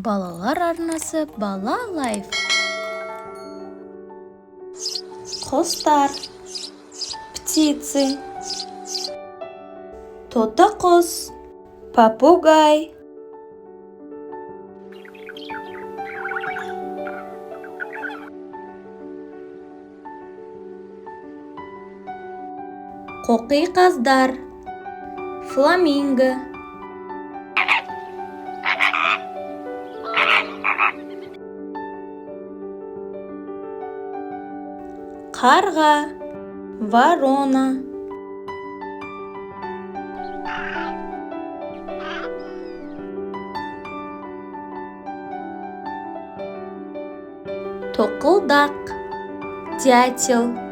Балалар арнасы Бала Лайф. Құстар, птицы, тота-құс, попугай, қоқиқаздар, фламинго, қарға, ворона, тоқылдақ, дятел,